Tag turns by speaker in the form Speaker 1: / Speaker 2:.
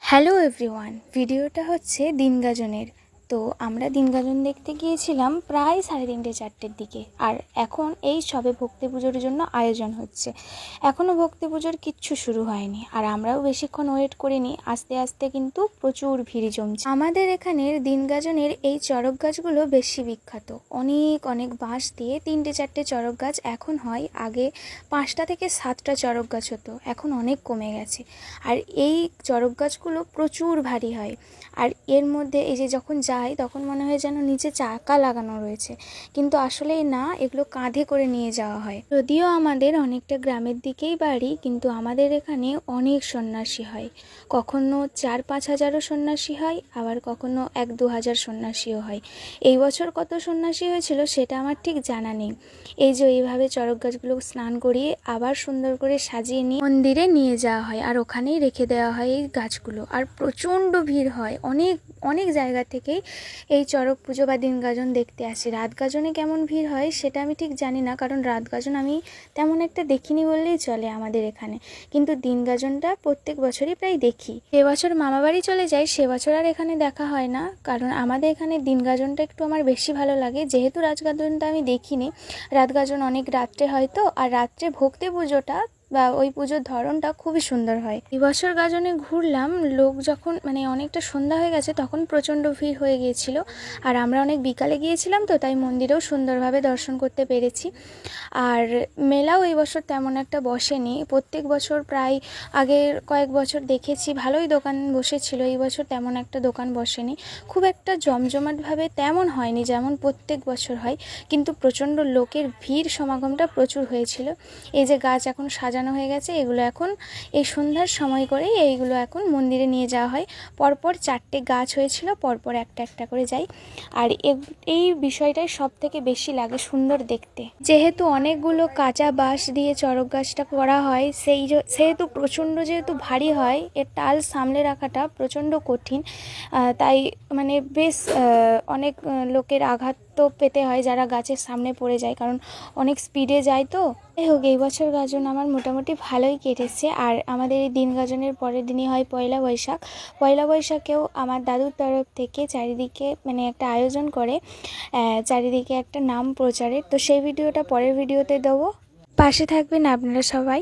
Speaker 1: Hello everyone, ভিডিওটা হচ্ছে দিনগাজনের। তো আমরা দিনগাজন দেখতে গিয়েছিলাম প্রায় 3:30-4টের দিকে। আর এখন এই সবে ভক্তি পুজোর জন্য আয়োজন হচ্ছে। এখনও ভক্তি পুজোর কিচ্ছু শুরু হয়নি, আর আমরাও বেশিক্ষণ ওয়েট করিনি। আস্তে আস্তে কিন্তু প্রচুর ভিড় জমছে। আমাদের এখানের দিনগাজনের এই চড়ক গাছগুলো বেশি বিখ্যাত। অনেক অনেক বাঁশ দিয়ে 3-4টে চড়ক গাছ এখন হয়। আগে 5টা থেকে 7টা চড়ক গাছ হতো, এখন অনেক কমে গেছে। আর এই চড়ক গাছগুলো প্রচুর ভারী হয়। আর এর মধ্যে এই যে যখন যাই তখন মনে হয় যেন নিচে চাকা লাগানো রয়েছে, কিন্তু আসলেই না, এগুলো কাঁধে করে নিয়ে যাওয়া হয়। যদিও আমাদের অনেকটা গ্রামের দিকেই বাড়ি, কিন্তু আমাদের এখানে অনেক সন্ন্যাসী হয়। কখনো 4-5 হাজারও সন্ন্যাসী হয়, আবার কখনো 1-2 হাজার সন্ন্যাসীও হয়। এই বছর কত সন্ন্যাসী হয়েছিল সেটা আমার ঠিক জানা নেই। এই যে এইভাবে চড়ক গাছগুলো স্নান করিয়ে আবার সুন্দর করে সাজিয়ে নিয়ে মন্দিরে নিয়ে যাওয়া হয়, আর ওখানেই রেখে দেওয়া হয় এই গাছগুলো। আর প্রচণ্ড ভিড় হয়, অনেক অনেক জায়গা থেকেই এই চড়ক পুজো বা দিন গাজন দেখতে আসে। রাত গাজনে কেমন ভিড় হয় সেটা আমি ঠিক জানি না, কারণ রাত গাজন আমি তেমন একটা দেখিনি বললেই চলে আমাদের এখানে। কিন্তু দিন গাজনটা প্রত্যেক বছরই প্রায় দেখি। এবছর মামাবাড়ি চলে যাই, সে বছর আর এখানে দেখা হয় না, কারণ আমাদের এখানে দিন গাজনটা একটু আমার বেশি ভালো লাগে। যেহেতু রাত গাজনটা আমি দেখিনি, রাত গাজন অনেক রাত্রে হয় তো, আর রাত্রে ভক্তি পুজোটা বা ওই পুজোর ধরনটা খুবই সুন্দর হয়। এবছর গাজনে ঘুরলাম, লোক যখন অনেকটা সন্ধ্যা হয়ে গেছে তখন প্রচণ্ড ভিড় হয়ে গিয়েছিল। আর আমরা অনেক বিকালে গিয়েছিলাম তো, তাই মন্দিরেও সুন্দরভাবে দর্শন করতে পেরেছি। আর মেলাও এই বছর তেমন একটা বসেনি। প্রত্যেক বছর প্রায় আগের কয়েক বছর দেখেছি ভালোই দোকান বসেছিল, এই বছর তেমন একটা দোকান বসেনি। খুব একটা জমজমাটভাবে তেমন হয়নি যেমন প্রত্যেক বছর হয়, কিন্তু প্রচণ্ড লোকের ভিড় সমাগমটা প্রচুর হয়েছিল। এই যে গাছ এখন সাজানো হয়ে গেছে, এগুলো এখন এই সন্ধ্যার সময় করেই এইগুলো এখন মন্দিরে নিয়ে যাওয়া হয়। পরপর 4টে গাছ হয়েছিল, পরপর একটা একটা করে যাই। আর এই বিষয়টাই সব থেকে বেশি লাগে সুন্দর দেখতে। যেহেতু অনেকগুলো কাঁচা বাঁশ দিয়ে চড়ক গাছটা করা হয়, সেহেতু যেহেতু ভারী হয়, এর টাল সামলে রাখাটা প্রচণ্ড কঠিন। তাই বেশ অনেক লোকের আঘাত তো পেতে হয় যারা গাছের সামনে পড়ে যায়, কারণ অনেক স্পিডে যায় তো। যাই হোক, এই বছর গাজন আমার মোটামুটি ভালোই কেটেছে। আর আমাদের এই দিন গাজনের পরের দিনই হয় পয়লা বৈশাখ। পয়লা বৈশাখেও আমার দাদুর তরফ থেকে চারিদিকে একটা আয়োজন করে, চারিদিকে একটা নাম প্রচারের। তো সেই ভিডিওটা পরের ভিডিওতে দেবো। পাশে থাকবেন আপনারা সবাই।